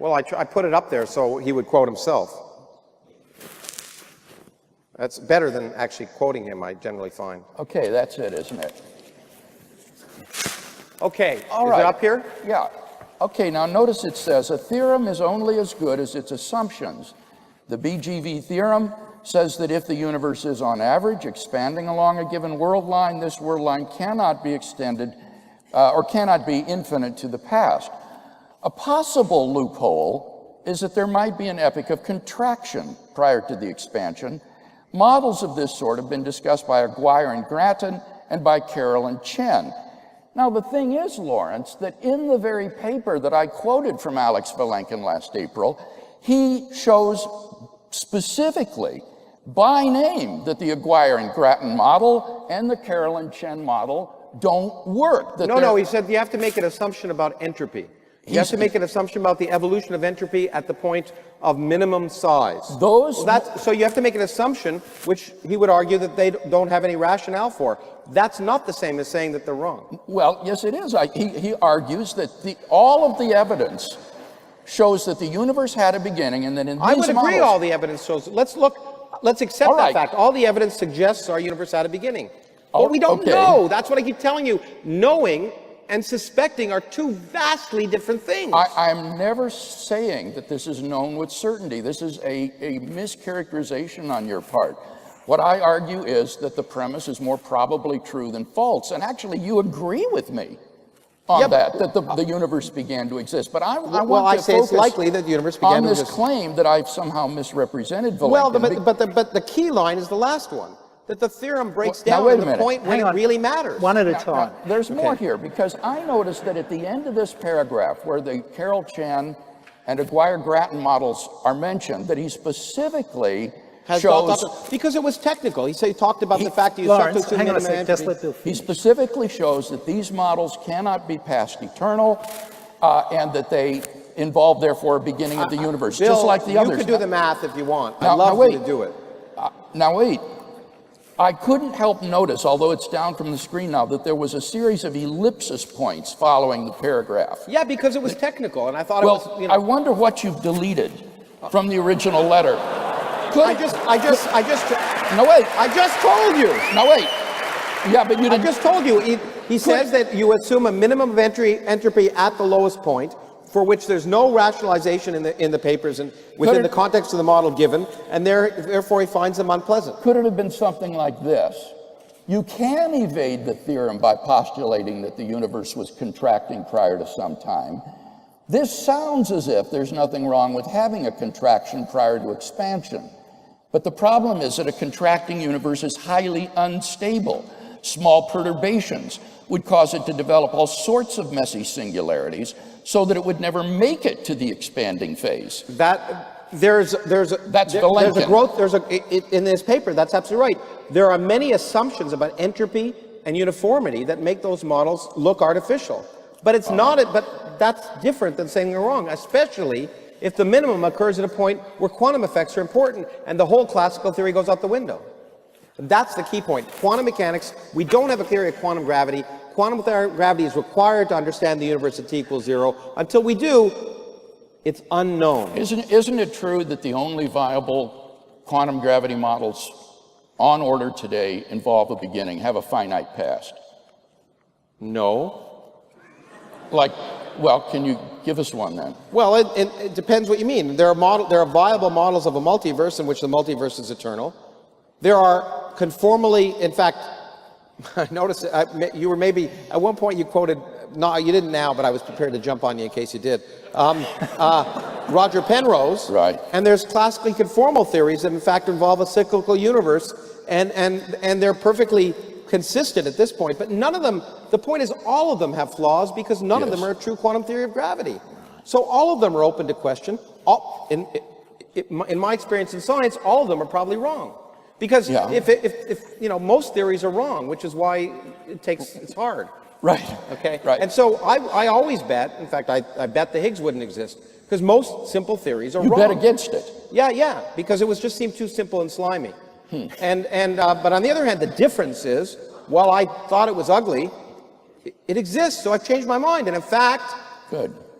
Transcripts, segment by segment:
Well, I put it up there so he would quote himself. That's better than actually quoting him, I generally find. Okay, that's it, isn't it? Okay, all is right. it up here? Yeah. Okay, now notice it says, a theorem is only as good as its assumptions. The BGV theorem says that if the universe is on average expanding along a given world line, this world line cannot be extended or cannot be infinite to the past. A possible loophole is that there might be an epoch of contraction prior to the expansion. Models of this sort have been discussed by Aguirre and Grattan and by Carroll and Chen. Now, the thing is, Lawrence, that in the very paper that I quoted from Alex Vilenkin last April, he shows specifically by name that the Aguirre and Grattan model and the Carroll and Chen model don't work. No, he said you have to make an assumption about entropy. You have to make an assumption about the evolution of entropy at the point of minimum size. So you have to make an assumption, which he would argue that they don't have any rationale for. That's not the same as saying that they're wrong. Well, yes, it is. He argues that all of the evidence shows that the universe had a beginning, and that in these I would agree models, all the evidence shows. Let's accept that fact. All the evidence suggests our universe had a beginning. But we don't know. That's what I keep telling you. Knowing and suspecting are two vastly different things. I'm never saying that this is known with certainty. This is a mischaracterization on your part. What I argue is that the premise is more probably true than false. And actually, you agree with me on that the universe began to exist. But I want to focus it's likely that the universe began on to this exist. claim that I've somehow misrepresented Vilenkin. Well, but the key line is the last one. That the theorem breaks down to the point when it really matters. One at a time. There's more here, because I noticed that at the end of this paragraph, where the Carroll Chen and Aguirre-Grattan models are mentioned, that he specifically shows... Because it was technical. He talked about the fact that you Lawrence, hang on a second, just let Bill He finish. specifically shows that these models cannot be past eternal, and that they involve, therefore, a beginning of the universe, Bill, just like the others. You can do the math if you want. Now, I'd love wait. you to do it. Now wait. I couldn't help notice, although it's down from the screen now, that there was a series of ellipsis points following the paragraph. Yeah, because it was technical, and I thought Well, it was, I wonder what you've deleted from the original letter. No, wait. I just told you. No, wait. Yeah, but you didn't. I just told you. He says that you assume a minimum of entropy at the lowest point, for which there's no rationalization in the papers and within the context of the model given, and therefore he finds them unpleasant. Could it have been something like this? You can evade the theorem by postulating that the universe was contracting prior to some time. This sounds as if there's nothing wrong with having a contraction prior to expansion. But the problem is that a contracting universe is highly unstable. Small perturbations would cause it to develop all sorts of messy singularities, so that it would never make it to the expanding phase. There's a growth. In this paper. That's absolutely right. There are many assumptions about entropy and uniformity that make those models look artificial. But it's not. But that's different than saying they're wrong, especially if the minimum occurs at a point where quantum effects are important and the whole classical theory goes out the window. That's the key point. Quantum mechanics. We don't have a theory of quantum gravity. Quantum gravity is required to understand the universe at t equals 0. Until we do, it's unknown. Isn't it true that the only viable quantum gravity models on order today involve a beginning, have a finite past? No. Well, can you give us one then? Well, it depends what you mean. There are viable models of a multiverse in which the multiverse is eternal. There are conformally, in fact, I noticed you were maybe, at one point you quoted, no, you didn't now, but I was prepared to jump on you in case you did. Roger Penrose. Right. And there's classically conformal theories that in fact involve a cyclical universe, and they're perfectly consistent at this point, but none of them, the point is all of them have flaws because none of them are a true quantum theory of gravity. So all of them are open to question. In my experience in science, all of them are probably wrong. Because if you know, most theories are wrong, which is why it's hard. Right. Okay. Right. And so I always bet, in fact, I bet the Higgs wouldn't exist, because most simple theories are wrong. You bet against it. Yeah, because it just seemed too simple and slimy. But on the other hand, the difference is, while I thought it was ugly, it exists, so I've changed my mind. And in fact,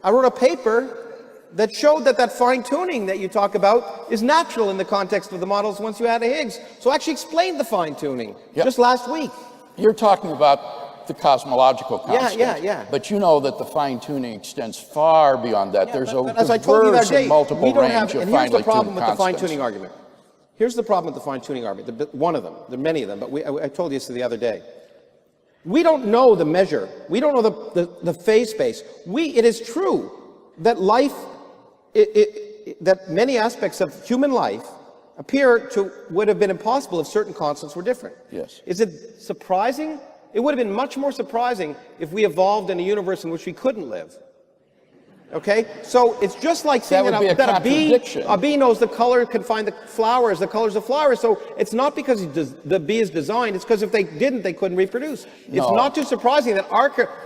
I wrote a paper that showed that fine-tuning that you talk about is natural in the context of the models once you add a Higgs. So I actually explained the fine-tuning just last week. You're talking about the cosmological constant. Yeah. But you know that the fine-tuning extends far beyond that. There's a as I told you that diverse day, and multiple we don't range have, of and here's the finely problem tuned with the constants. fine-tuning argument. Here's the problem with the fine-tuning argument. One of them. There are many of them, but I told you this the other day. We don't know the measure. We don't know the phase space. It is true that life, that many aspects of human life would have been impossible if certain constants were different. Yes. Is it surprising? It would have been much more surprising if we evolved in a universe in which we couldn't live. Okay? So it's just like saying That would be a contradiction. a bee knows the color, can find the flowers, the colors of flowers. So it's not because the bee is designed, it's because if they didn't, they couldn't reproduce. It's not too surprising that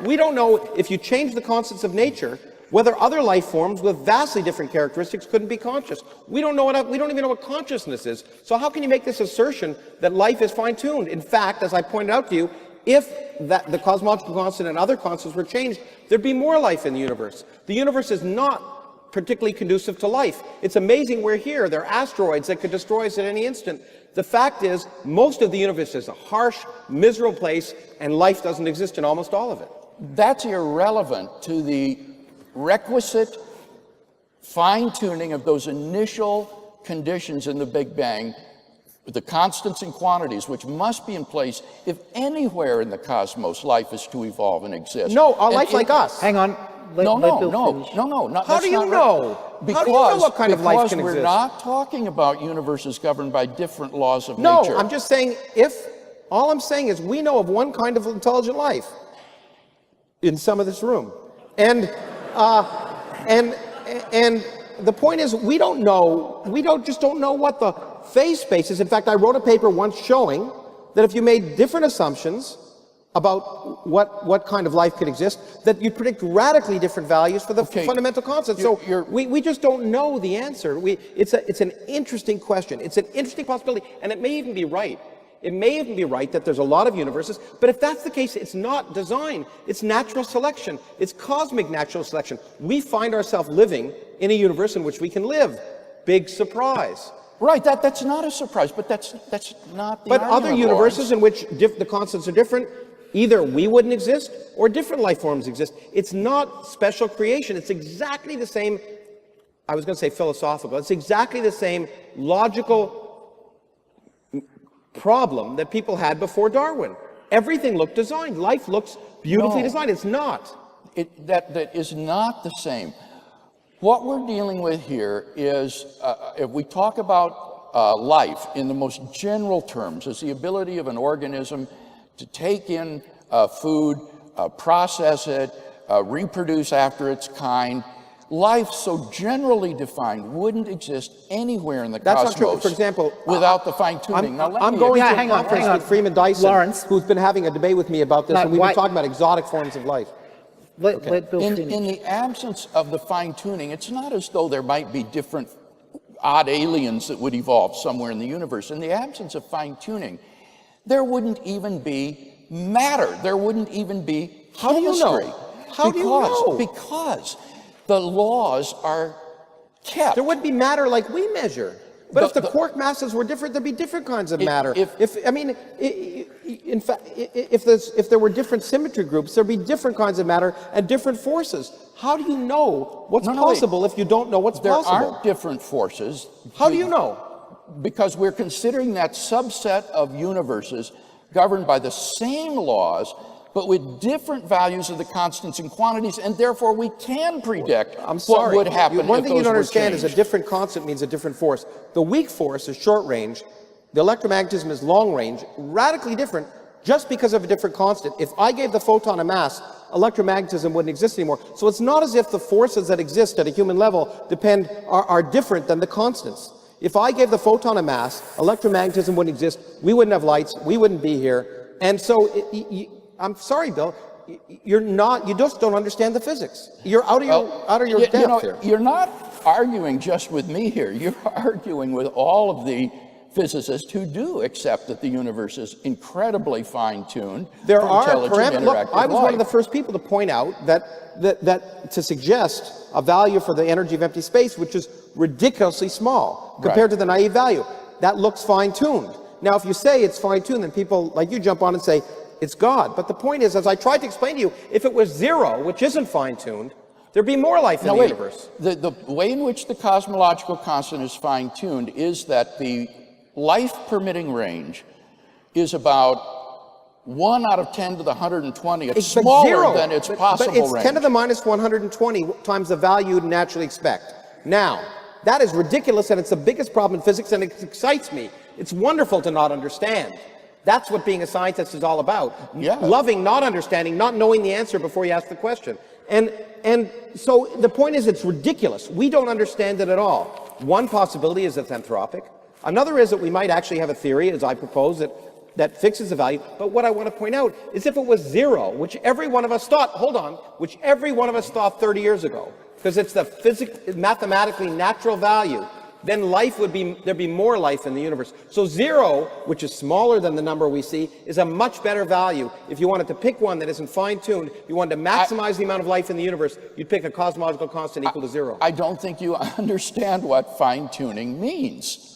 we don't know if you change the constants of nature, whether other life forms with vastly different characteristics couldn't be conscious. We don't even know what consciousness is. So how can you make this assertion that life is fine-tuned? In fact, as I pointed out to you, if the cosmological constant and other constants were changed, there'd be more life in the universe. The universe is not particularly conducive to life. It's amazing we're here. There are asteroids that could destroy us at any instant. The fact is, most of the universe is a harsh, miserable place, and life doesn't exist in almost all of it. That's irrelevant to the requisite fine-tuning of those initial conditions in the Big Bang, the constants and quantities, which must be in place if anywhere in the cosmos life is to evolve and exist. No, a life like us. Hang on. No. How do you know? Because, How do you know what kind of life can we're exist? not talking about universes governed by different laws of No, nature. I'm just saying all I'm saying is we know of one kind of intelligent life in some of this room. And the point is we don't know what the phase space is. In fact, I wrote a paper once showing that if you made different assumptions about what kind of life could exist, that you predict radically different values for the fundamental constants. So we just don't know the answer. It's an interesting question. It's an interesting possibility, and it may even be right. It may even be right that there's a lot of universes, but if that's the case, it's not design. It's natural selection. It's cosmic natural selection. We find ourselves living in a universe in which we can live. Big surprise. Right, that's not a surprise, but that's not the But argument, other universes in which the constants are different, either we wouldn't exist or different life forms exist. It's not special creation. It's exactly the same, I was going to say philosophical, it's exactly the same logical problem that people had before Darwin. Everything looked designed. Life looks beautifully designed. It's not. That is not the same. What we're dealing with here is, if we talk about life in the most general terms, is the ability of an organism to take in food, process it, reproduce after its kind. Life so generally defined wouldn't exist anywhere in the cosmos. That's not true. For example, without the fine-tuning. I'm going to a conference with Freeman Dyson, Lawrence, who's been having a debate with me about this, and we've been talking about exotic forms of life. Let Bill finish. In the absence of the fine-tuning, it's not as though there might be different odd aliens that would evolve somewhere in the universe. In the absence of fine-tuning, there wouldn't even be matter. There wouldn't even be chemistry. How do you know? How do you know? Because the laws are kept. There wouldn't be matter like we measure. But if the quark masses were different, there'd be different kinds of matter. In fact, if there were different symmetry groups, there'd be different kinds of matter and different forces. How do you know what's possible if you don't know what's possible? There aren't different forces. How do you know? Because we're considering that subset of universes governed by the same laws, but with different values of the constants and quantities, and therefore we can predict what would happen if those were changed. One thing you don't understand is a different constant means a different force. The weak force is short range, the electromagnetism is long range, radically different just because of a different constant. If I gave the photon a mass, electromagnetism wouldn't exist anymore. So it's not as if the forces that exist at a human level are different than the constants. If I gave the photon a mass, electromagnetism wouldn't exist, we wouldn't have lights, we wouldn't be here. And so I'm sorry, Bill, you just don't understand the physics. You're out of your depth here. You're not arguing just with me here. You're arguing with all of the physicists who do accept that the universe is incredibly fine-tuned There for are intelligent parameters. Look, interactive I was one of the life. first people to point out that to suggest a value for the energy of empty space, which is ridiculously small compared to the naive value, that looks fine-tuned. Now, if you say it's fine-tuned, then people like you jump on and say it's God. But the point is, as I tried to explain to you, if it was zero, which isn't fine-tuned, there'd be more life in the universe. The way in which the cosmological constant is fine-tuned is that the life-permitting range is about 1 out of 10 to the 120. It's smaller than its possible range. But it's 10 to the minus 120 times the value you'd naturally expect. Now, that is ridiculous, and it's the biggest problem in physics, and it excites me. It's wonderful to not understand. That's what being a scientist is all about. Yeah. Loving not understanding, not knowing the answer before you ask the question. And so the point is, it's ridiculous. We don't understand it at all. One possibility is it's anthropic. Another is that we might actually have a theory, as I propose, that fixes the value. But what I want to point out is if it was zero, which every one of us thought, which every one of us thought 30 years ago, because it's the mathematically natural value, then there'd be more life in the universe. So zero, which is smaller than the number we see, is a much better value. If you wanted to pick one that isn't fine-tuned, you wanted to maximize the amount of life in the universe, you'd pick a cosmological constant equal to zero. I don't think you understand what fine-tuning means.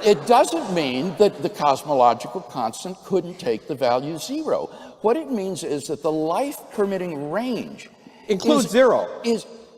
It doesn't mean that the cosmological constant couldn't take the value zero. What it means is that the life-permitting range includes zero.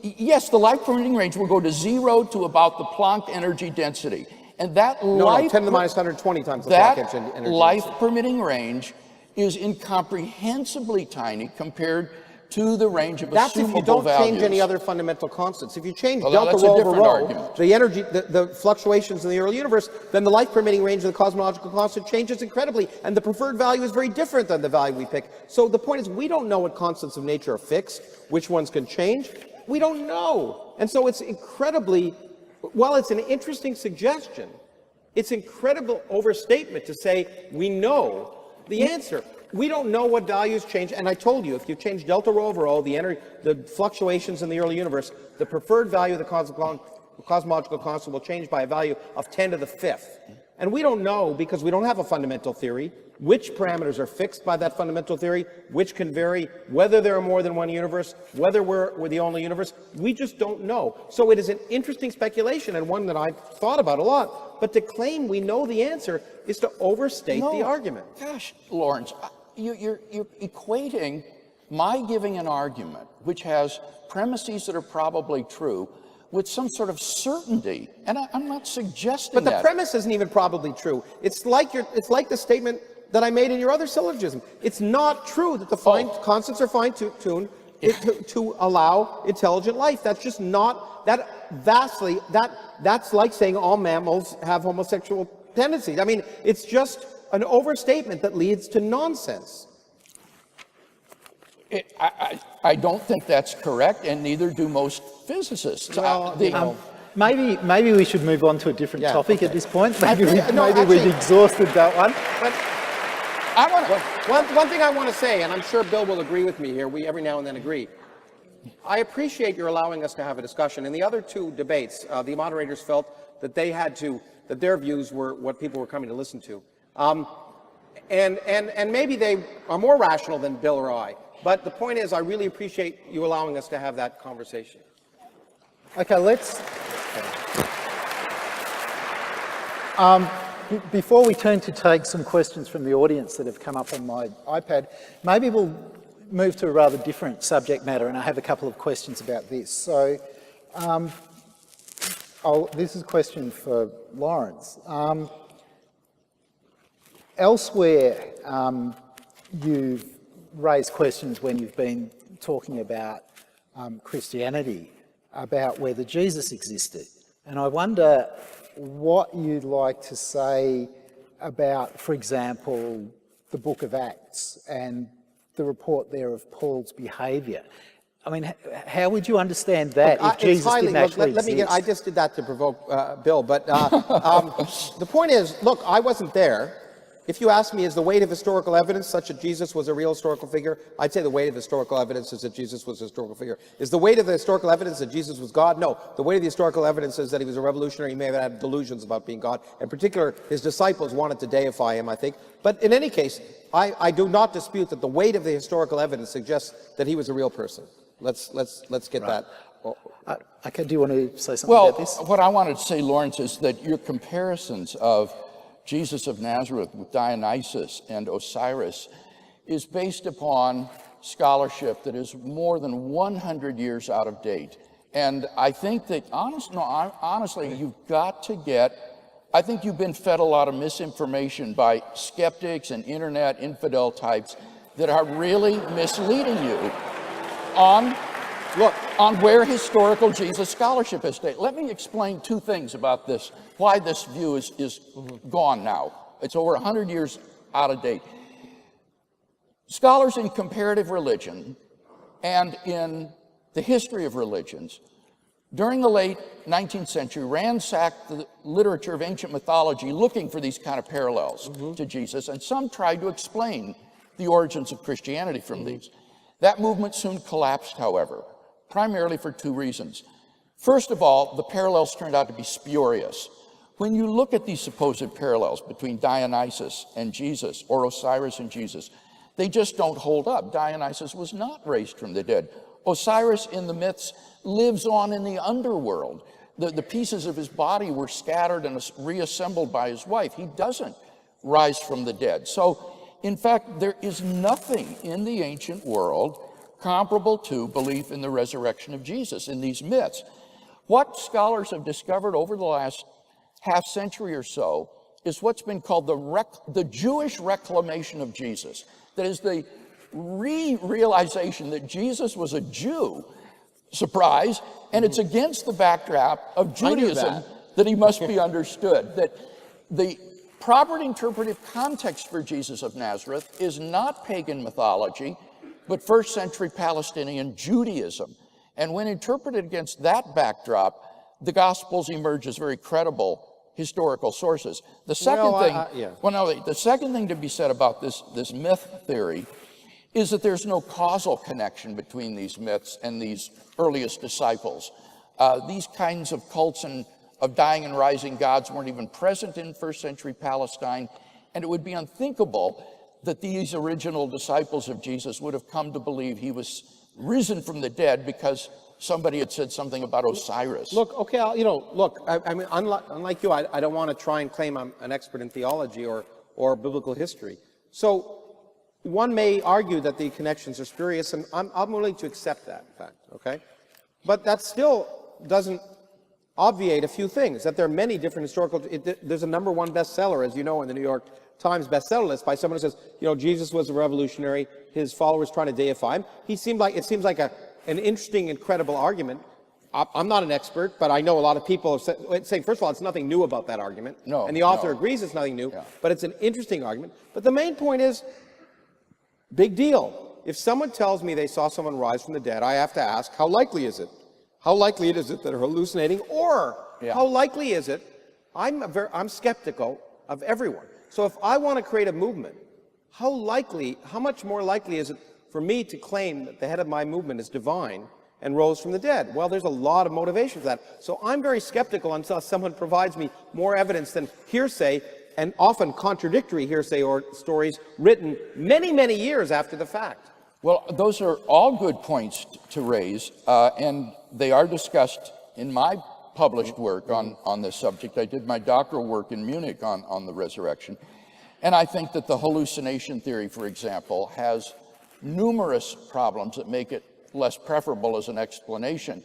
Yes, the life-permitting range will go to zero to about the Planck energy density. And that 10 to the minus 120 times the Planck energy density. That life-permitting range is incomprehensibly tiny compared to the range of assumable values. That's if you don't change any other fundamental constants. If you change delta that's a rho over different rho, argument. the energy, the fluctuations in the early universe, then the life-permitting range of the cosmological constant changes incredibly, and the preferred value is very different than the value we pick. So the point is, we don't know what constants of nature are fixed, which ones can change. We don't know. And so it's incredibly, while it's an interesting suggestion, it's incredible overstatement to say we know the answer. We don't know what values change, and I told you, if you change delta rho over rho, the fluctuations in the early universe, the preferred value of the cosmological constant will change by a value of 10 to the fifth. And we don't know, because we don't have a fundamental theory, which parameters are fixed by that fundamental theory, which can vary, whether there are more than one universe, whether we're the only universe. We just don't know. So it is an interesting speculation, and one that I've thought about a lot. But to claim we know the answer is to overstate the argument. Gosh, Lawrence, you're equating my giving an argument which has premises that are probably true with some sort of certainty, and I'm not suggesting that. But the premise isn't even probably true. It's like the statement that I made in your other syllogism. It's not true that the constants are fine-tuned to allow intelligent life. That's just not that's like saying all mammals have homosexual tendencies. I mean, it's just an overstatement that leads to nonsense. I don't think that's correct, and neither do most physicists. Well, maybe we should move on to a different topic at this point. Maybe actually, we've exhausted that one. But one thing I want to say, and I'm sure Bill will agree with me here, we every now and then agree. I appreciate your allowing us to have a discussion. In the other two debates, the moderators felt that that their views were what people were coming to listen to. And maybe they are more rational than Bill or I. But the point is, I really appreciate you allowing us to have that conversation. Okay, before we turn to take some questions from the audience that have come up on my iPad, maybe we'll move to a rather different subject matter, and I have a couple of questions about this. So, this is a question for Lawrence. Elsewhere, you've raised questions when you've been talking about Christianity, about whether Jesus existed. And I wonder what you'd like to say about, for example, the book of Acts and the report there of Paul's behaviour. I mean, how would you understand that if Jesus didn't actually exist? I just did that to provoke Bill, but the point is, look, I wasn't there. If you ask me, is the weight of historical evidence such that Jesus was a real historical figure? I'd say the weight of historical evidence is that Jesus was a historical figure. Is the weight of the historical evidence that Jesus was God? No. The weight of the historical evidence is that he was a revolutionary. He may have had delusions about being God. In particular, his disciples wanted to deify him, I think. But in any case, I do not dispute that the weight of the historical evidence suggests that he was a real person. Let's get that. Okay, do you want to say something about this? Well, what I wanted to say, Lawrence, is that your comparisons of Jesus of Nazareth with Dionysus and Osiris is based upon scholarship that is more than 100 years out of date. And I think that, honestly, you've got to I think you've been fed a lot of misinformation by skeptics and internet infidel types that are really misleading you on where historical Jesus scholarship is today. Let me explain two things about this, why this view is gone now. It's over 100 years out of date. Scholars in comparative religion and in the history of religions during the late 19th century ransacked the literature of ancient mythology looking for these kind of parallels to Jesus, and some tried to explain the origins of Christianity from these. That movement soon collapsed, however, primarily for two reasons. First of all, the parallels turned out to be spurious. When you look at these supposed parallels between Dionysus and Jesus, or Osiris and Jesus, they just don't hold up. Dionysus was not raised from the dead. Osiris in the myths lives on in the underworld. The pieces of his body were scattered and reassembled by his wife. He doesn't rise from the dead. So, in fact, there is nothing in the ancient world comparable to belief in the resurrection of Jesus in these myths. What scholars have discovered over the last half century or so is what's been called the Jewish reclamation of Jesus. That is the realization that Jesus was a Jew, surprise, and it's against the backdrop of Judaism that he must be understood. That the proper interpretive context for Jesus of Nazareth is not pagan mythology, but first century Palestinian Judaism. And when interpreted against that backdrop, the Gospels emerge as very credible historical sources. The second the second thing to be said about this myth theory is that there's no causal connection between these myths and these earliest disciples. These kinds of cults of dying and rising gods weren't even present in first century Palestine, and it would be unthinkable that these original disciples of Jesus would have come to believe he was risen from the dead because somebody had said something about Osiris. Look, okay, I mean, unlike you, I don't want to try and claim I'm an expert in theology or biblical history. So one may argue that the connections are spurious, and I'm willing to accept that fact, okay? But that still doesn't obviate a few things, that there are many different historical, there's a #1 bestseller, as you know, in the New York Times bestseller list by someone who says, Jesus was a revolutionary, his followers trying to deify him. It seems like an interesting and credible argument. I'm not an expert, but I know a lot of people saying, first of all, it's nothing new about that argument. No, and the author agrees it's nothing new, but it's an interesting argument. But the main point is, big deal. If someone tells me they saw someone rise from the dead, I have to ask, how likely is it? How likely is it that they're hallucinating? Or how likely is it? I'm skeptical of everyone. So if I want to create a movement, how much more likely is it for me to claim that the head of my movement is divine and rose from the dead? Well, there's a lot of motivation for that. So I'm very skeptical until someone provides me more evidence than hearsay, and often contradictory hearsay or stories written many, many years after the fact. Well, those are all good points to raise, and they are discussed in my published work on this subject. I did my doctoral work in Munich on the resurrection. And I think that the hallucination theory, for example, has numerous problems that make it less preferable as an explanation.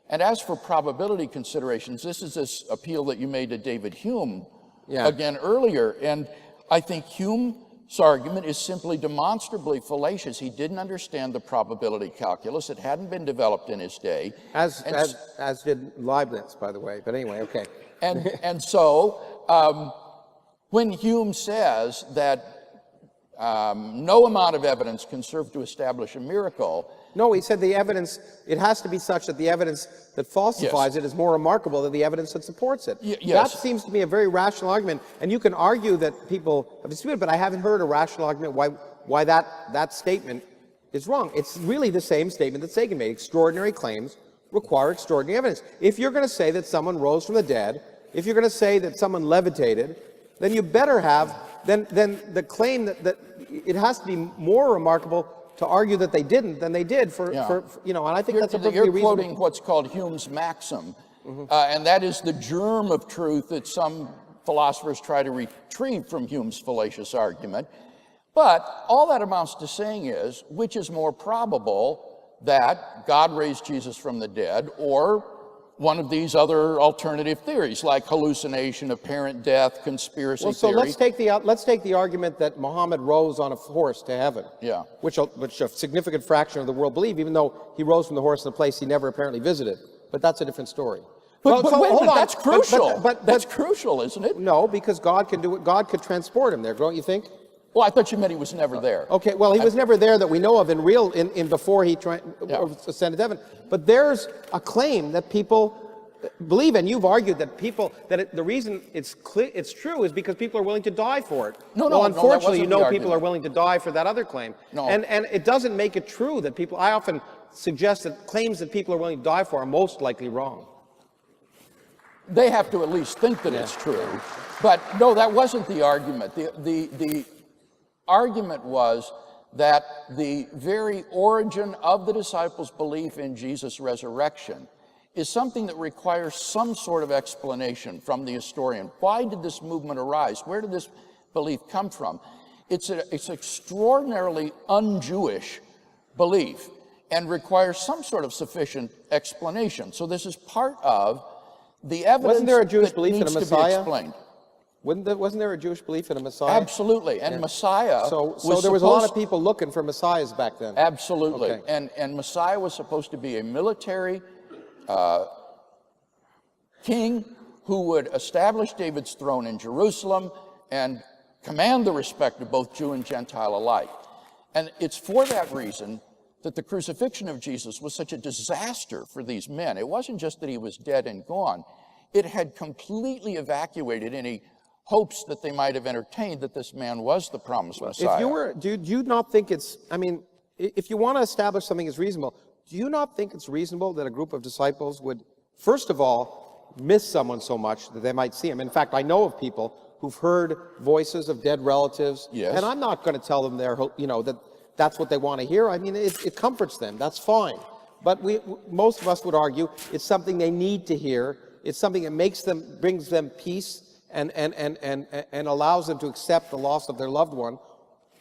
And as for probability considerations, this is this appeal that you made to David Hume again earlier. And I think Hume's argument is simply demonstrably fallacious. He didn't understand the probability calculus. It hadn't been developed in his day. As did Leibniz, by the way. But anyway, okay. And so when Hume says that no amount of evidence can serve to establish a miracle, No, he said the evidence, it has to be such that the evidence that falsifies it is more remarkable than the evidence that supports it. Yes. That seems to me a very rational argument. And you can argue that people have disputed, but I haven't heard a rational argument why that statement is wrong. It's really the same statement that Sagan made. Extraordinary claims require extraordinary evidence. If you're going to say that someone rose from the dead, if you're going to say that someone levitated, then you better have, then the claim that it has to be more remarkable to argue that they didn't than they did for and I think that's a perfectly You're reasonable. quoting what's called Hume's maxim, and that is the germ of truth that some philosophers try to retrieve from Hume's fallacious argument. But all that amounts to saying is, which is more probable, that God raised Jesus from the dead, or one of these other alternative theories, like hallucination, apparent death, conspiracy Well, so theory. let's take the argument that Muhammad rose on a horse to heaven. Yeah. Which a significant fraction of the world believe, even though he rose from the horse in a place he never apparently visited. But that's a different story. But wait a hold minute, on. that's crucial. But That's crucial, isn't it? No, because God can do it. God could transport him there, don't you think? Well, I thought you meant he was never there. Okay, well, he was never there that we know of in before he ascended to heaven. But there's a claim that people believe, and you've argued that the reason it's true is because people are willing to die for it. No, unfortunately, that wasn't people are willing to die for that other claim. No. And it doesn't make it true that people. I often suggest that claims that people are willing to die for are most likely wrong. They have to at least think that it's true. But no, that wasn't the argument. The argument was that the very origin of the disciples' belief in Jesus' resurrection is something that requires some sort of explanation from the historian. Why did this movement arise? Where did this belief come from? It's extraordinarily un-Jewish belief and requires some sort of sufficient explanation. So this is part of the evidence. Wasn't there a Jewish that belief in a needs to be Messiah? explained. Wasn't there a Jewish belief in a Messiah? Absolutely, and Messiah. So there was a lot of people looking for Messiahs back then. Absolutely, Okay. and Messiah was supposed to be a military king who would establish David's throne in Jerusalem and command the respect of both Jew and Gentile alike. And it's for that reason that the crucifixion of Jesus was such a disaster for these men. It wasn't just that he was dead and gone. It had completely evacuated any hopes that they might have entertained that this man was the promised Messiah. Do you not think it's, I mean, if you want to establish something as reasonable, do you not think it's reasonable that a group of disciples would, first of all, miss someone so much that they might see him? In fact, I know of people who've heard voices of dead relatives, and I'm not going to tell them that's what they want to hear. I mean, it comforts them. That's fine. But most of us would argue it's something they need to hear. It's something that brings them peace and allows them to accept the loss of their loved one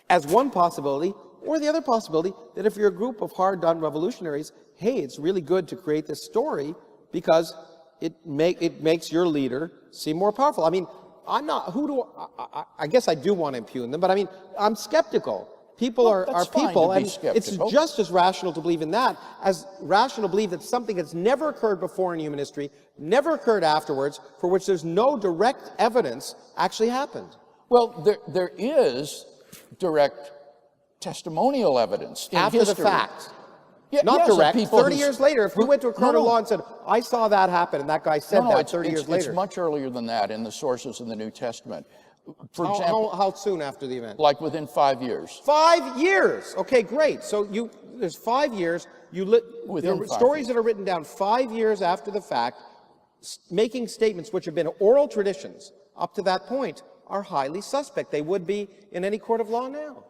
as one possibility, or the other possibility that if you're a group of hard-done revolutionaries, hey, it's really good to create this story because it makes your leader seem more powerful. I mean, I guess I do want to impugn them, but I mean, I'm skeptical. People are people, and it's just as rational to believe in that as rational to believe that something that's never occurred before in human history, never occurred afterwards, for which there's no direct evidence actually happened. Well, there is direct testimonial evidence in After history. the fact. Yeah, Not yes, of direct. people 30 years later, if we went to a court of law and said, I saw that happen, and that guy said that 30 years later. It's much earlier than that in the sources in the New Testament. For How, example, how soon after the event? like within 5 years. 5 years. Okay, great. So there's 5 years. Within 5 stories years. that are written down 5 years after the fact, making statements which have been oral traditions up to that point, are highly suspect. They would be in any court of law now.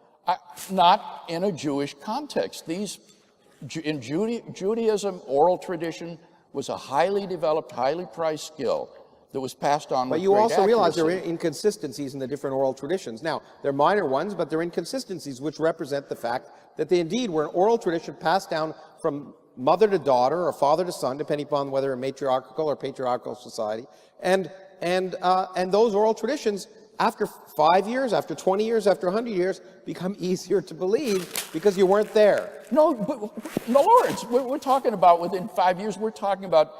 Not in a Jewish context. In Judaism, oral tradition was a highly developed, highly prized skill that was passed on with But you great also realize there are accuracy. inconsistencies in the different oral traditions. Now, they're minor ones, but they're inconsistencies which represent the fact that they indeed were an oral tradition passed down from mother to daughter or father to son, depending upon whether a matriarchal or patriarchal society. And those oral traditions, after 5 years, after 20 years, after 100 years, become easier to believe because you weren't there. No, Lawrence, we're talking about within 5 years, we're talking about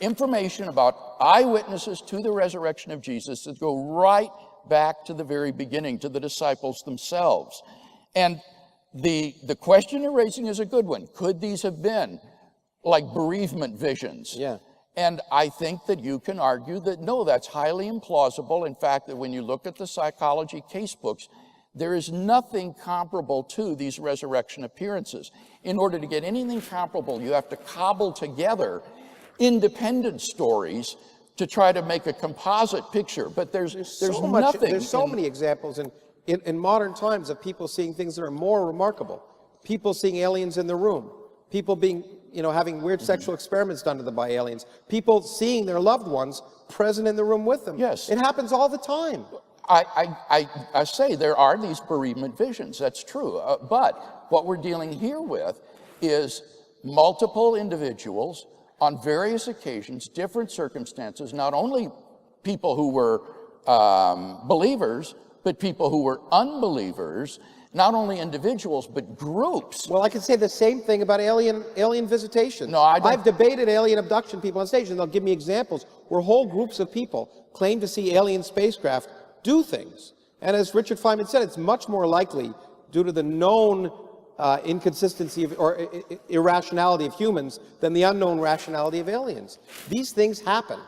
information about eyewitnesses to the resurrection of Jesus that go right back to the very beginning, to the disciples themselves. And The question you're raising is a good one. Could these have been like bereavement visions? Yeah. And I think that you can argue that no, that's highly implausible. In fact, that when you look at the psychology case books, there is nothing comparable to these resurrection appearances. In order to get anything comparable, you have to cobble together independent stories to try to make a composite picture. But there's nothing. There's so many examples in modern times of people seeing things that are more remarkable. People seeing aliens in the room. People being, having weird sexual experiments done to them by aliens. People seeing their loved ones present in the room with them. Yes. It happens all the time. I say there are these bereavement visions, that's true. But what we're dealing here with is multiple individuals on various occasions, different circumstances, not only people who were believers, but people who were unbelievers, not only individuals, but groups. Well, I can say the same thing about alien visitation. No, I don't. I've debated alien abduction people on stage, and they'll give me examples where whole groups of people claim to see alien spacecraft do things. And as Richard Feynman said, it's much more likely, due to the known inconsistency or irrationality of humans, than the unknown rationality of aliens. These things happen.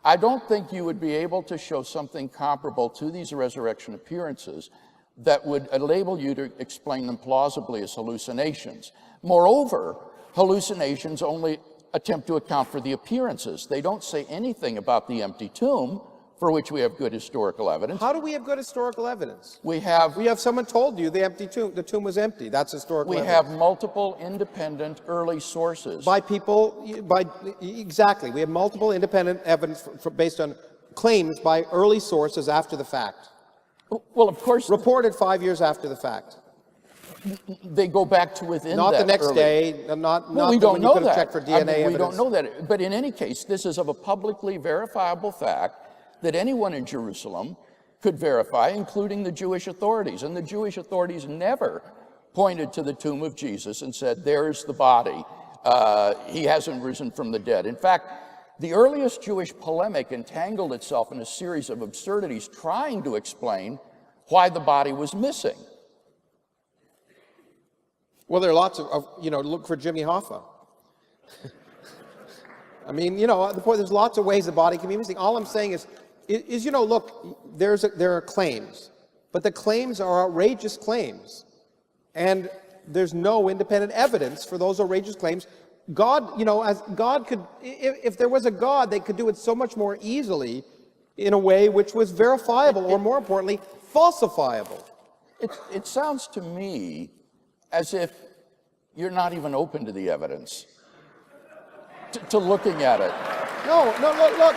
I don't think you would be able to show something comparable to these resurrection appearances that would enable you to explain them plausibly as hallucinations. Moreover, hallucinations only attempt to account for the appearances. They don't say anything about the empty tomb, for which we have good historical evidence. How do we have good historical evidence? We have someone told you the tomb was empty. That's historical evidence. We have multiple independent early sources. Exactly. We have multiple independent evidence based on claims by early sources after the fact. Well, of course. Reported 5 years after the fact. They go back to within not that the next early. Day, not we the, don't when know you could have that. checked for DNA evidence. We don't know that. But in any case, this is of a publicly verifiable fact that anyone in Jerusalem could verify, including the Jewish authorities. And the Jewish authorities never pointed to the tomb of Jesus and said, there's the body. He hasn't risen from the dead. In fact, the earliest Jewish polemic entangled itself in a series of absurdities trying to explain why the body was missing. Well, there are lots of look for Jimmy Hoffa. I mean, there's lots of ways the body can be missing. All I'm saying is look, there are claims, but the claims are outrageous claims, and there's no independent evidence for those outrageous claims. God, as God could, if there was a God, they could do it so much more easily in a way which was verifiable, or more importantly, falsifiable. It sounds to me as if you're not even open to the evidence, to looking at it. No, look.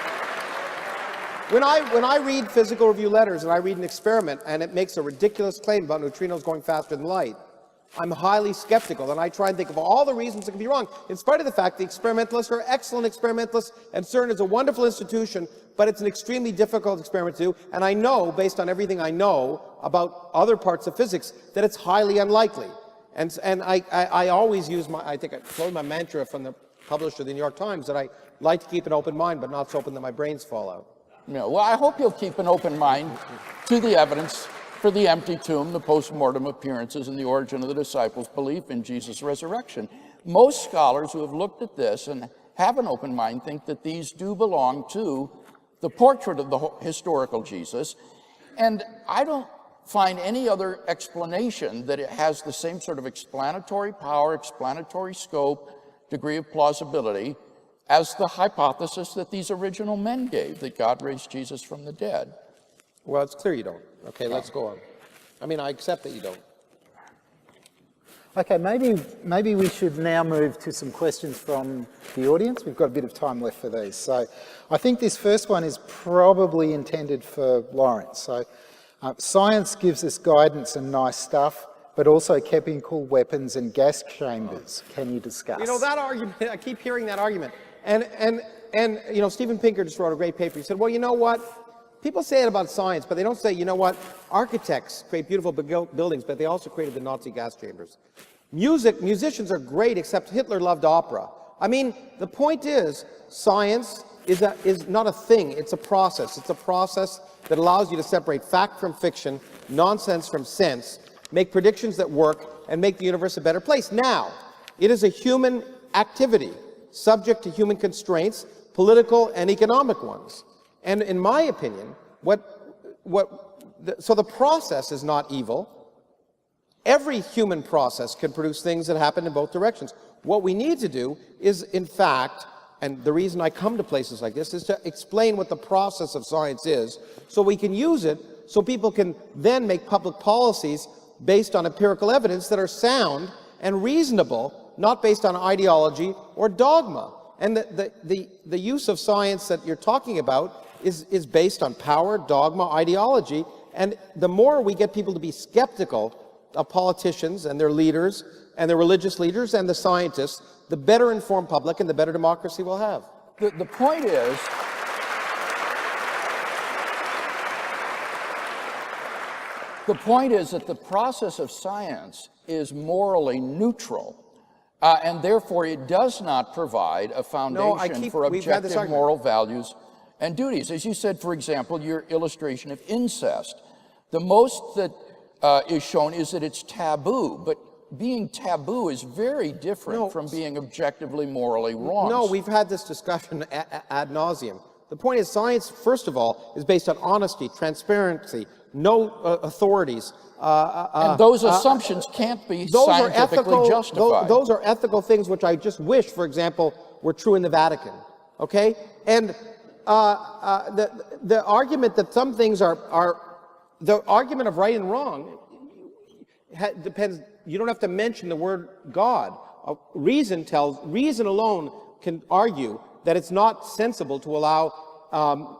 When I read physical review letters and I read an experiment and it makes a ridiculous claim about neutrinos going faster than light, I'm highly skeptical, and I try and think of all the reasons it could be wrong, in spite of the fact the experimentalists are excellent experimentalists, and CERN is a wonderful institution, but it's an extremely difficult experiment to do, and I know, based on everything I know about other parts of physics, that it's highly unlikely. And I always use I think I quote my mantra from the publisher of the New York Times, that I like to keep an open mind, but not so open that my brains fall out. No, well, I hope you'll keep an open mind to the evidence for the empty tomb, the post-mortem appearances, and the origin of the disciples' belief in Jesus' resurrection. Most scholars who have looked at this and have an open mind think that these do belong to the portrait of the historical Jesus, and I don't find any other explanation that it has the same sort of explanatory power, explanatory scope, degree of plausibility as the hypothesis that these original men gave, that God raised Jesus from the dead. Well, it's clear you don't. Okay, let's go on. I mean, I accept that you don't. Okay, maybe we should now move to some questions from the audience. We've got a bit of time left for these. So I think this first one is probably intended for Lawrence. So science gives us guidance and nice stuff, but also chemical weapons and gas chambers. Can you discuss? That argument, I keep hearing that argument. And Steven Pinker just wrote a great paper. He said, well, you know what? People say it about science, but they don't say, architects create beautiful buildings, but they also created the Nazi gas chambers. Musicians are great, except Hitler loved opera. I mean, the point is, science is not a thing, it's a process. It's a process that allows you to separate fact from fiction, nonsense from sense, make predictions that work, and make the universe a better place. Now, it is a human activity, subject to human constraints, political and economic ones. And in my opinion, so the process is not evil. Every human process can produce things that happen in both directions. What we need to do is, in fact, and the reason I come to places like this is to explain what the process of science is, so we can use it, so people can then make public policies based on empirical evidence that are sound and reasonable, not based on ideology or dogma. And the use of science that you're talking about is based on power, dogma, ideology, and the more we get people to be skeptical of politicians and their leaders and their religious leaders and the scientists, the better informed public and the better democracy we'll have. The point is, that the process of science is morally neutral, and therefore it does not provide a foundation for objective moral values and duties. As you said, for example, your illustration of incest, the most that is shown is that it's taboo, but being taboo is very different from being objectively morally wrong. No, we've had this discussion ad nauseum. The point is, science, first of all, is based on honesty, transparency, no authorities. And those assumptions can't be scientifically justified. Those are ethical things which I just wish, for example, were true in the Vatican. Okay? And the argument that some things are the argument of right and wrong depends. You don't have to mention the word God. Reason alone can argue that it's not sensible to allow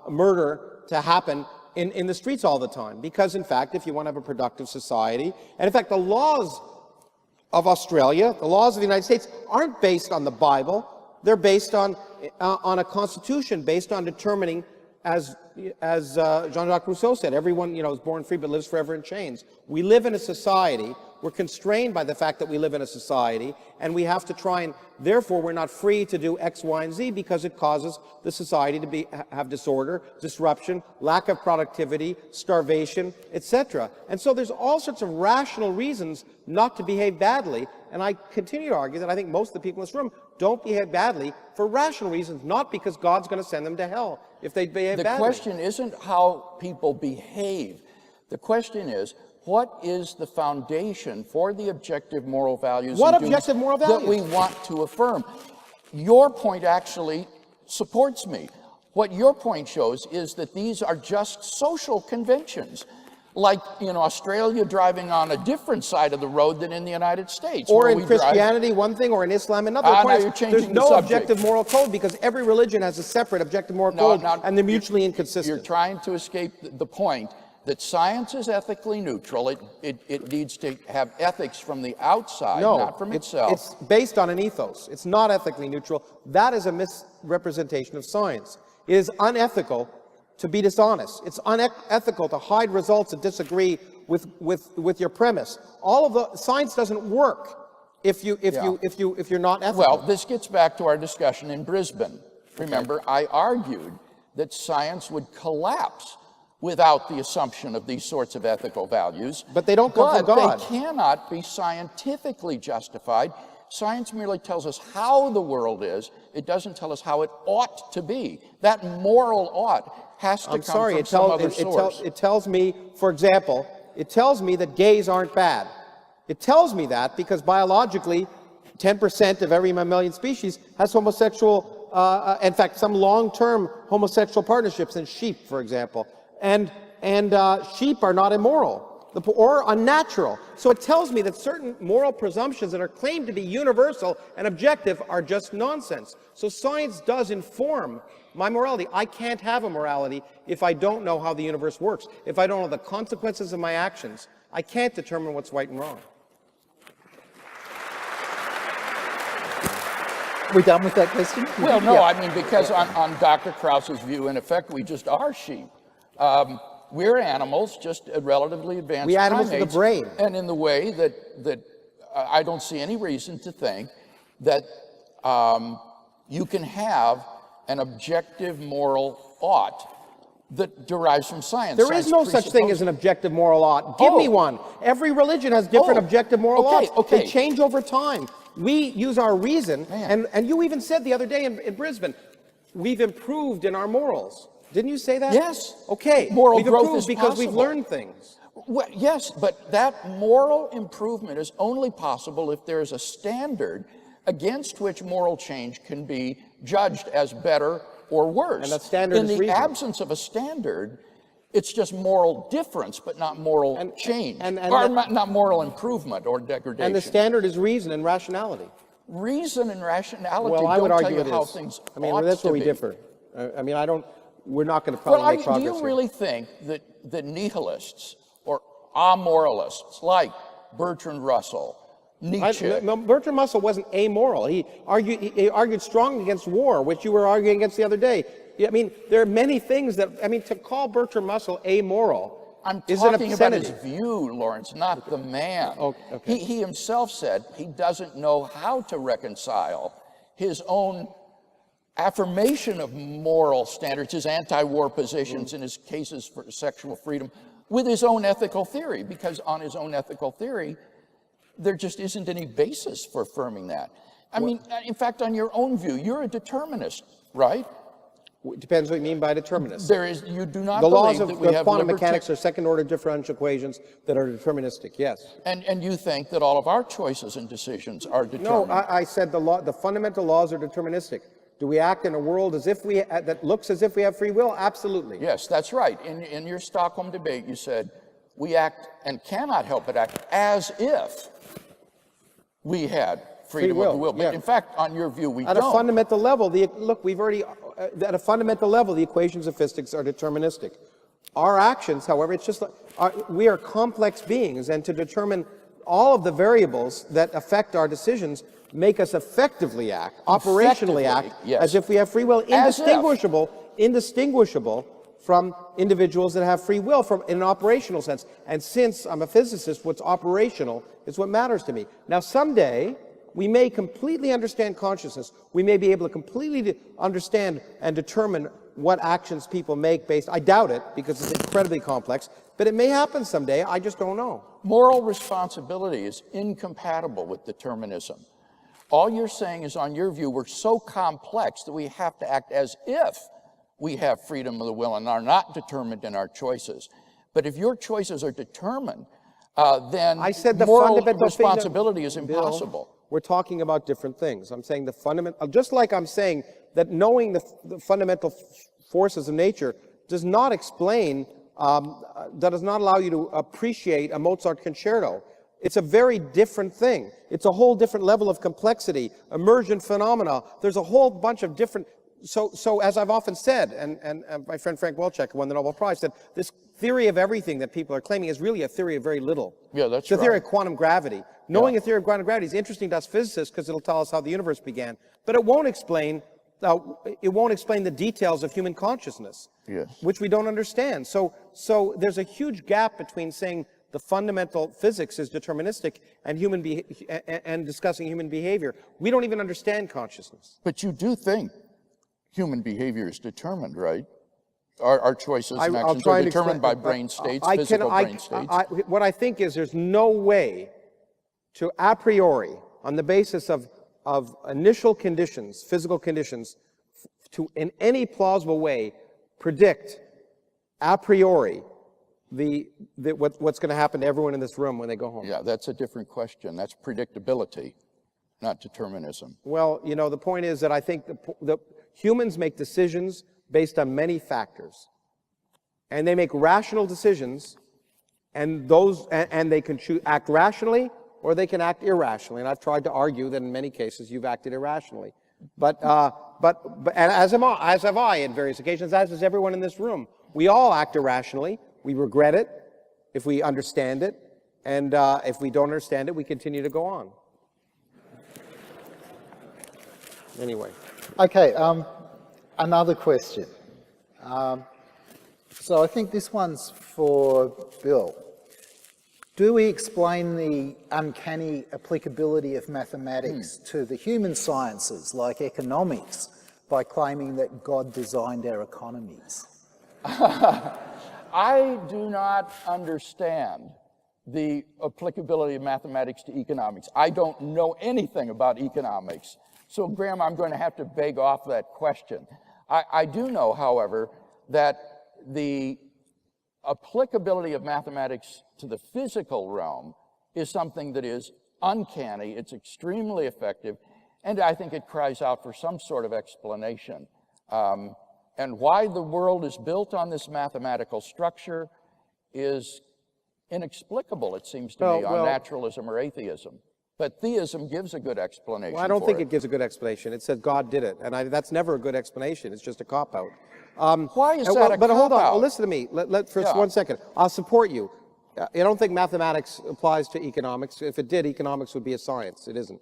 murder to happen in the streets all the time. Because, in fact, if you want to have a productive society, and in fact, the laws of Australia, the laws of the United States, aren't based on the Bible. They're based on a constitution, based on determining, as Jean-Jacques Rousseau said, everyone is born free but lives forever in chains. We live in a society. We're constrained by the fact that we live in a society, and we have to try and, therefore, we're not free to do X, Y, and Z because it causes the society to have disorder, disruption, lack of productivity, starvation, etc. And so there's all sorts of rational reasons not to behave badly, and I continue to argue that I think most of the people in this room don't behave badly for rational reasons, not because God's going to send them to hell if they behave badly. The question isn't how people behave. The question is, what is the foundation for the objective moral values that we want to affirm? Your point actually supports me. What your point shows is that these are just social conventions, like in Australia driving on a different side of the road than in the United States. Or in Christianity, one thing, or in Islam, another. There's no objective moral code because every religion has a separate objective moral code, and they're mutually inconsistent. You're trying to escape the point that science is ethically neutral. It needs to have ethics from the outside, not from itself. It's based on an ethos. It's not ethically neutral. That is a misrepresentation of science. It is unethical to be dishonest. It's unethical to hide results that disagree with your premise. All of the science doesn't work if you're not ethical. Well, this gets back to our discussion in Brisbane. Remember, I argued that science would collapse without the assumption of these sorts of ethical values. But they don't come from God. They cannot be scientifically justified. Science merely tells us how the world is. It doesn't tell us how it ought to be. That moral ought has to come from some other source. It tells me, for example, it tells me that gays aren't bad. It tells me that because biologically, 10% of every mammalian species has homosexual, in fact, some long-term homosexual partnerships in sheep, for example. And sheep are not immoral or unnatural. So it tells me that certain moral presumptions that are claimed to be universal and objective are just nonsense. So science does inform my morality. I can't have a morality if I don't know how the universe works. If I don't know the consequences of my actions, I can't determine what's right and wrong. Are we done with that question? Well, no, I mean, because on Dr. Krauss's view, in effect, we just are sheep. We're animals, just relatively advanced We animals primates, with a brain. And in the way that I don't see any reason to think that you can have an objective moral ought that derives from science. There is no such thing as an objective moral law. Give me one. Every religion has different objective moral laws. They change over time. We use our reason, and you even said the other day in Brisbane, we've improved in our morals. Didn't you say that? Yes. Okay. Moral we've growth improved is because possible. we've learned things. Well, yes, but that moral improvement is only possible if there is a standard against which moral change can be judged as better or worse. And that standard in is the reason. absence of a standard, it's just moral difference, but not moral change, or not moral improvement or degradation. And the standard is reason and rationality. Reason and rationality Well, I would don't argue tell you it how is. things I mean, ought that's to where we be. differ. I mean, we're not going to probably make progress do you here. really think that nihilists or amoralists like Bertrand Russell, Nietzsche... Bertrand Russell wasn't amoral. He argued strongly against war, which you were arguing against the other day. I mean, there are many things that, I mean, to call Bertrand Russell amoral is an obscenity. I'm talking about his view, Lawrence, not the man. Okay. He himself said he doesn't know how to reconcile his own affirmation of moral standards, his anti-war positions and his cases for sexual freedom, with his own ethical theory, because on his own ethical theory, there just isn't any basis for affirming that. I mean, in fact, on your own view, you're a determinist, right? It depends what you mean by determinist. You do not the laws believe of that we have quantum mechanics are second-order differential equations that are deterministic, yes. And you think that all of our choices and decisions are determined? No, I said the fundamental laws are deterministic. Do we act in a world as if that looks as if we have free will? Absolutely. Yes, that's right. In your Stockholm debate, you said, we act and cannot help but act as if we had freedom of the will. But in fact, on your view, we don't. At a fundamental level, at a fundamental level, the equations of physics are deterministic. Our actions, however, it's just we are complex beings, and to determine all of the variables that affect our decisions make us effectively act, operationally act, as if we have free will, indistinguishable from individuals that have free will in an operational sense. And since I'm a physicist, what's operational is what matters to me. Now, someday, we may completely understand consciousness. We may be able to completely understand and determine what actions people make I doubt it, because it's incredibly complex, but it may happen someday. I just don't know. Moral responsibility is incompatible with determinism. All you're saying is, on your view, we're so complex that we have to act as if we have freedom of the will and are not determined in our choices. But if your choices are determined, then I said the moral fundamental responsibility is impossible. Bill, we're talking about different things. I'm saying the fundamental, just like I'm saying that knowing the fundamental forces of nature does not explain, that does not allow you to appreciate a Mozart concerto. It's a very different thing. It's a whole different level of complexity, emergent phenomena. There's a whole bunch of different, so as I've often said, and my friend Frank Wilczek, who won the Nobel Prize, said this theory of everything that people are claiming is really a theory of very little. Yeah, that's It's a theory of quantum gravity. Knowing a theory of quantum gravity is interesting to us physicists because it'll tell us how the universe began, but it won't explain the details of human consciousness, which we don't understand. So there's a huge gap between saying the fundamental physics is deterministic and discussing human behavior. We don't even understand consciousness. But you do think human behavior is determined, right? Our choices and actions are determined by brain states, physical brain states. What I think is there's no way to a priori, on the basis of initial conditions, physical conditions, to in any plausible way predict a priori what's going to happen to everyone in this room when they go home. Yeah, that's a different question. That's predictability, not determinism. Well, you know, the point is that I think the humans make decisions based on many factors, and they make rational decisions, and they can act rationally or they can act irrationally. And I've tried to argue that in many cases you've acted irrationally, but as have I at various occasions, as is everyone in this room. We all act irrationally. We regret it if we understand it, and if we don't understand it, we continue to go on. Anyway. Okay, another question. So I think this one's for Bill. Do we explain the uncanny applicability of mathematics to the human sciences, like economics, by claiming that God designed our economies? I do not understand the applicability of mathematics to economics. I don't know anything about economics. So, Graham, I'm going to have to beg off that question. I do know, however, that the applicability of mathematics to the physical realm is something that is uncanny, it's extremely effective, and I think it cries out for some sort of explanation. And why the world is built on this mathematical structure is inexplicable, it seems to me, on naturalism or atheism. But theism gives a good explanation. Well, I don't think it gives a good explanation. It said God did it, and that's never a good explanation. It's just a cop-out. Why is that a cop-out? But hold on, well, listen to me for 1 second. I'll support you. I don't think mathematics applies to economics. If it did, economics would be a science. It isn't.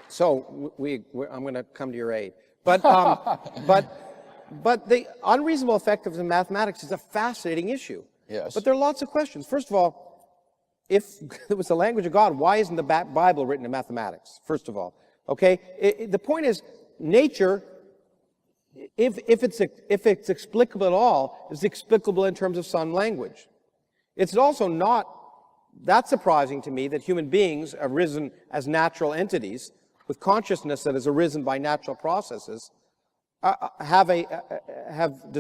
So I'm going to come to your aid. But the unreasonable effectiveness in mathematics is a fascinating issue. Yes. But there are lots of questions. First of all, if it was the language of God, why isn't the Bible written in mathematics? First of all, okay. The point is, nature, if it's explicable at all, is explicable in terms of some language. It's also not that surprising to me that human beings, arisen as natural entities with consciousness that has arisen by natural processes, have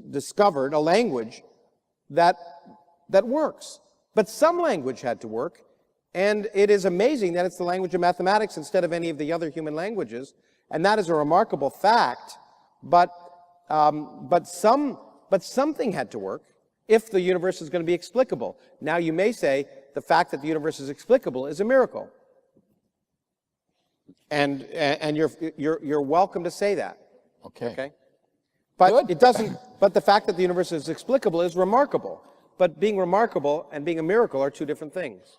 discovered a language that works. But some language had to work, and it is amazing that it's the language of mathematics instead of any of the other human languages, and that is a remarkable fact. But something had to work if the universe is going to be explicable. Now you may say the fact that the universe is explicable is a miracle, and you're welcome to say that. Okay. But Good. it doesn't. But the fact that the universe is explicable is remarkable. But being remarkable and being a miracle are two different things.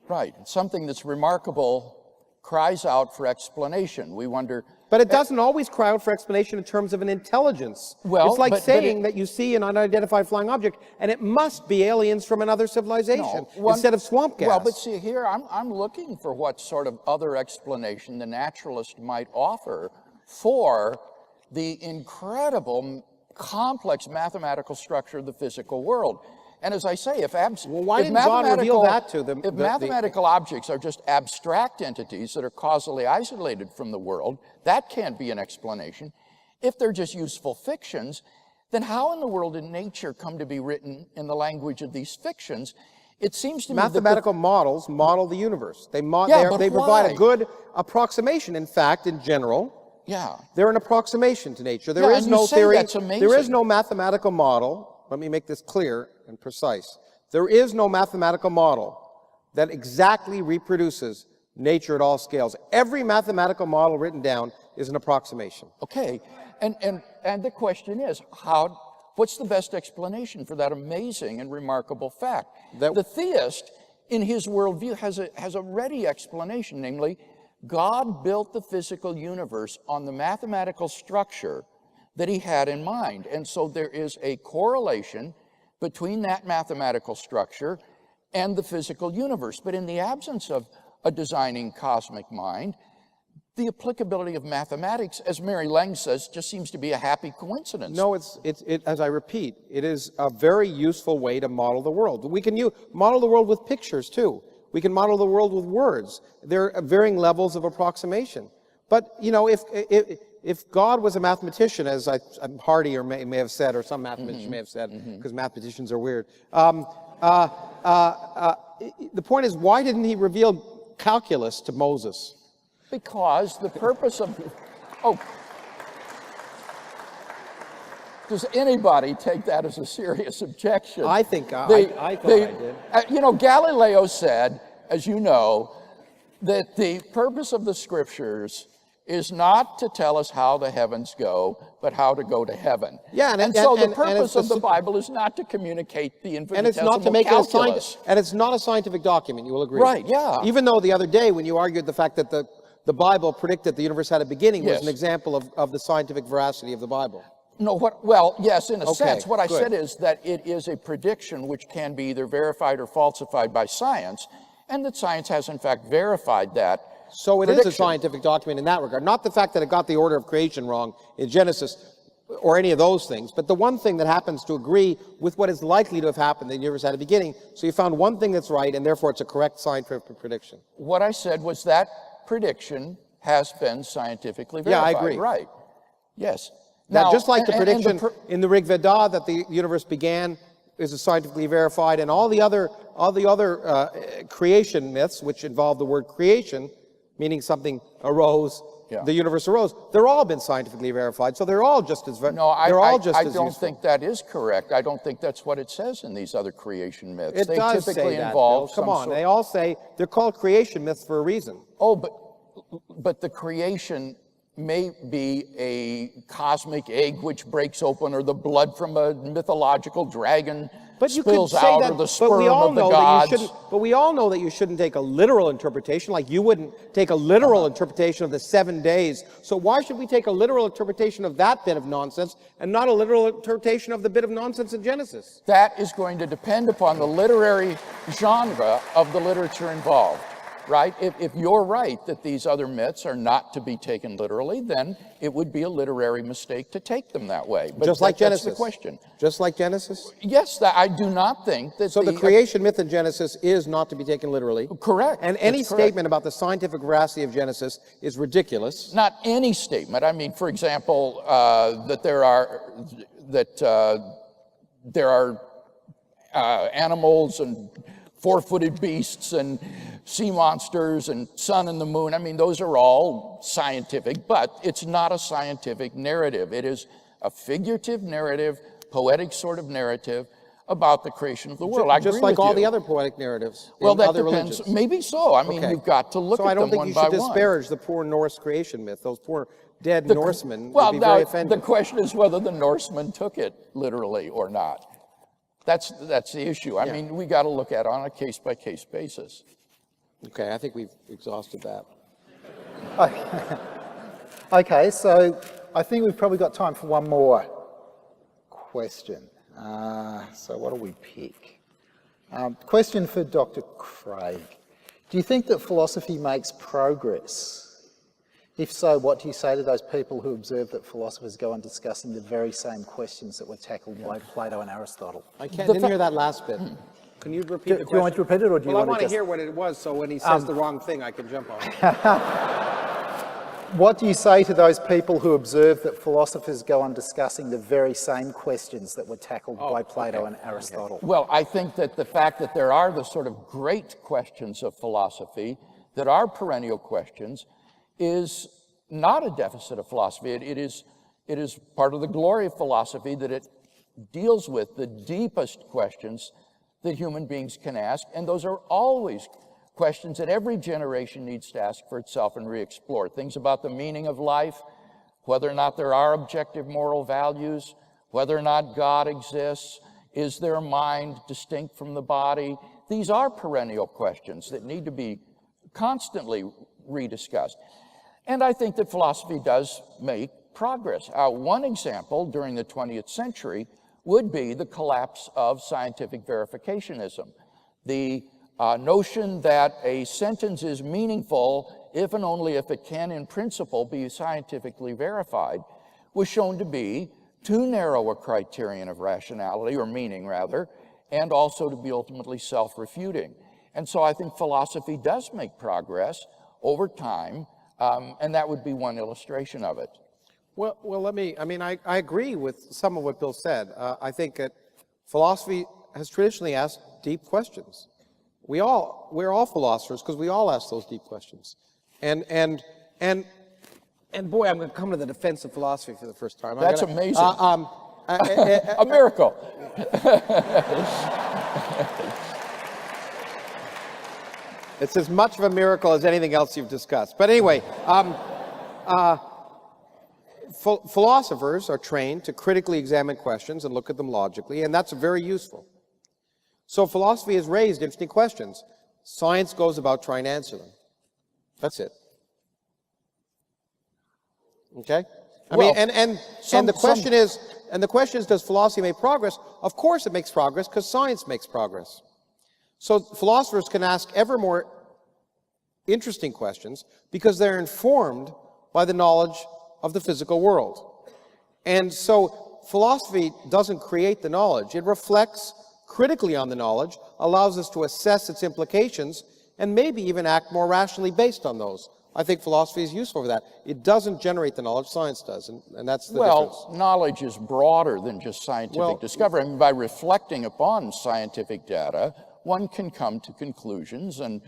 Right. Something that's remarkable cries out for explanation. We wonder. But it doesn't always cry out for explanation in terms of an intelligence. Well, it's like saying that you see an unidentified flying object and it must be aliens from another civilization instead of swamp gas. Well, but see here, I'm looking for what sort of other explanation the naturalist might offer for the incredible, complex mathematical structure of the physical world. And as I say, if mathematical objects are just abstract entities that are causally isolated from the world, that can't be an explanation. If they're just useful fictions, then how in the world did nature come to be written in the language of these fictions? It seems to me mathematical models model the universe. They provide a good approximation. In fact, in general, they're an approximation to nature. There is no theory. There is no mathematical model. Let me make this clear and precise. There is no mathematical model that exactly reproduces nature at all scales. Every mathematical model written down is an approximation. Okay, and the question is, what's the best explanation for that amazing and remarkable fact? The theist, in his worldview, has a ready explanation, namely, God built the physical universe on the mathematical structure that he had in mind. And so there is a correlation between that mathematical structure and the physical universe. But in the absence of a designing cosmic mind, the applicability of mathematics, as Mary Lang says, just seems to be a happy coincidence. No, as I repeat, it is a very useful way to model the world. We can model the world with pictures too. We can model the world with words. There are varying levels of approximation. But, you know, if God was a mathematician, as Hardy may have said, or some mathematician may have said, because mathematicians are weird, the point is, why didn't he reveal calculus to Moses? Because the purpose of... Does anybody take that as a serious objection? I think I did. You know, Galileo said, as you know, that the purpose of the scriptures is not to tell us how the heavens go, but how to go to heaven. Yeah, so the purpose of the Bible is not to communicate the infinitesimal calculus. And it's not a scientific document, you will agree. Right, yeah. Even though the other day when you argued the fact that the Bible predicted the universe had a beginning was an example of the scientific veracity of the Bible. No, well, yes, in a sense. What I said is that it is a prediction which can be either verified or falsified by science, and that science has in fact verified that So it is a prediction. scientific document in that regard. Not the fact that it got the order of creation wrong in Genesis or any of those things, but the one thing that happens to agree with what is likely to have happened in the universe at the beginning. So you found one thing that's right, and therefore it's a correct scientific prediction. What I said was that prediction has been scientifically verified. Yeah, I agree. Right. Yes. Now, just like the and prediction in the Rig Veda that the universe began is scientifically verified, and all the other creation myths, which involve the word creation, meaning something arose, the universe arose, they're all been scientifically verified, so they're all just as No, I don't useful. think that is correct. I don't think that's what it says in these other creation myths. It does typically say that, involve Bill. Come on, sort... they all say they're called creation myths for a reason. Oh, but the creation may be a cosmic egg which breaks open, or the blood from a mythological dragon spills out, or the sperm of the gods. But we all know that you shouldn't take a literal interpretation, like you wouldn't take a literal interpretation of the 7 days. So why should we take a literal interpretation of that bit of nonsense and not a literal interpretation of the bit of nonsense in Genesis? That is going to depend upon the literary genre of the literature involved. Right? If you're right that these other myths are not to be taken literally, then it would be a literary mistake to take them that way. But just like Genesis. That's the question. Just like Genesis? Yes, I do not think that So the creation myth in Genesis is not to be taken literally. Correct. And any statement about the scientific veracity of Genesis is ridiculous. Not any statement. I mean, for example, that there are animals and four-footed beasts and sea monsters and sun and the moon. I mean, those are all scientific, but it's not a scientific narrative. It is a figurative narrative, poetic sort of narrative about the creation of the world. I agree Just like with all you. the other poetic narratives Well, in that other depends. religions. Maybe so. I mean, you've got to look So at I don't them think you one should by one. disparage the poor Norse creation myth. Those poor dead Norsemen Well, would be now, very offended. the question is whether the Norsemen took it literally or not. That's the issue. I mean, we got to look at it on a case-by-case basis. Okay, I think we've exhausted that. Okay, so I think we've probably got time for one more question. So what do we pick? Question for Dr. Craig. Do you think that philosophy makes progress? If so, what do you say to those people who observe that philosophers go on discussing the very same questions that were tackled by Plato and Aristotle? I didn't hear that last bit. Can you repeat the question? Do you want to repeat it, or do you Well, I want want to to just... hear what it was, so when he says the wrong thing, I can jump on it. What do you say to those people who observe that philosophers go on discussing the very same questions that were tackled by Plato and Aristotle? Well, I think that the fact that there are the sort of great questions of philosophy that are perennial questions is not a deficit of philosophy. It is part of the glory of philosophy that it deals with the deepest questions that human beings can ask, and those are always questions that every generation needs to ask for itself and re-explore. Things about the meaning of life, whether or not there are objective moral values, whether or not God exists, is there a mind distinct from the body? These are perennial questions that need to be constantly rediscussed. And I think that philosophy does make progress. One example during the 20th century would be the collapse of scientific verificationism. The notion that a sentence is meaningful if and only if it can, in principle, be scientifically verified was shown to be too narrow a criterion of rationality, or meaning rather, and also to be ultimately self-refuting. And so I think philosophy does make progress over time, and that would be one illustration of it. Well, I agree with some of what Bill said. I think that philosophy has traditionally asked deep questions. We're all philosophers because we all ask those deep questions. And boy, I'm going to come to the defense of philosophy for the first time. That's amazing. A miracle. It's as much of a miracle as anything else you've discussed. But anyway, philosophers are trained to critically examine questions and look at them logically, and that's very useful. So philosophy has raised interesting questions. Science goes about trying to answer them. That's it. Okay? The question is, does philosophy make progress? Of course it makes progress, because science makes progress. So philosophers can ask ever more interesting questions because they're informed by the knowledge of the physical world. And so philosophy doesn't create the knowledge. It reflects critically on the knowledge, allows us to assess its implications, and maybe even act more rationally based on those. I think philosophy is useful for that. It doesn't generate the knowledge, science does, and that's the difference. Well, knowledge is broader than just scientific discovery. I mean, by reflecting upon scientific data, one can come to conclusions and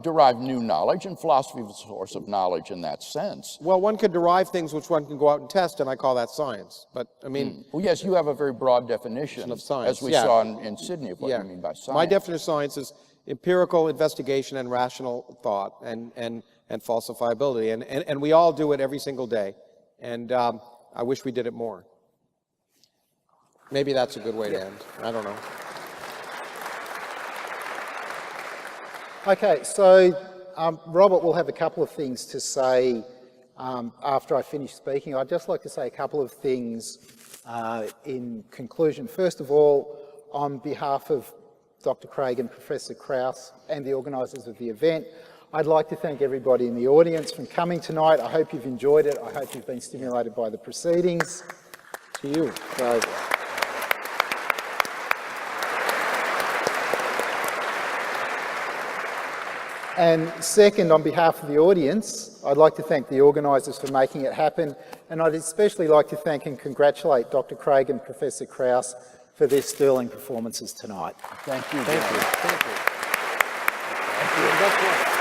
derive new knowledge, and philosophy is a source of knowledge in that sense. Well, one can derive things which one can go out and test, and I call that science. But, I mean... Well, yes, you have a very broad definition of science, as we saw in Sydney, of what you mean by science. My definition of science is empirical investigation and rational thought and falsifiability. And we all do it every single day. And I wish we did it more. Maybe that's a good way to end. I don't know. Okay, so Robert will have a couple of things to say after I finish speaking. I'd just like to say a couple of things in conclusion. First of all, on behalf of Dr. Craig and Professor Krauss and the organisers of the event, I'd like to thank everybody in the audience for coming tonight. I hope you've enjoyed it. I hope you've been stimulated by the proceedings. To you. So, and second, on behalf of the audience, I'd like to thank the organisers for making it happen, and I'd especially like to thank and congratulate Dr. Craig and Professor Krauss for their sterling performances tonight. Thank you. Thank you. Thank you. Thank you.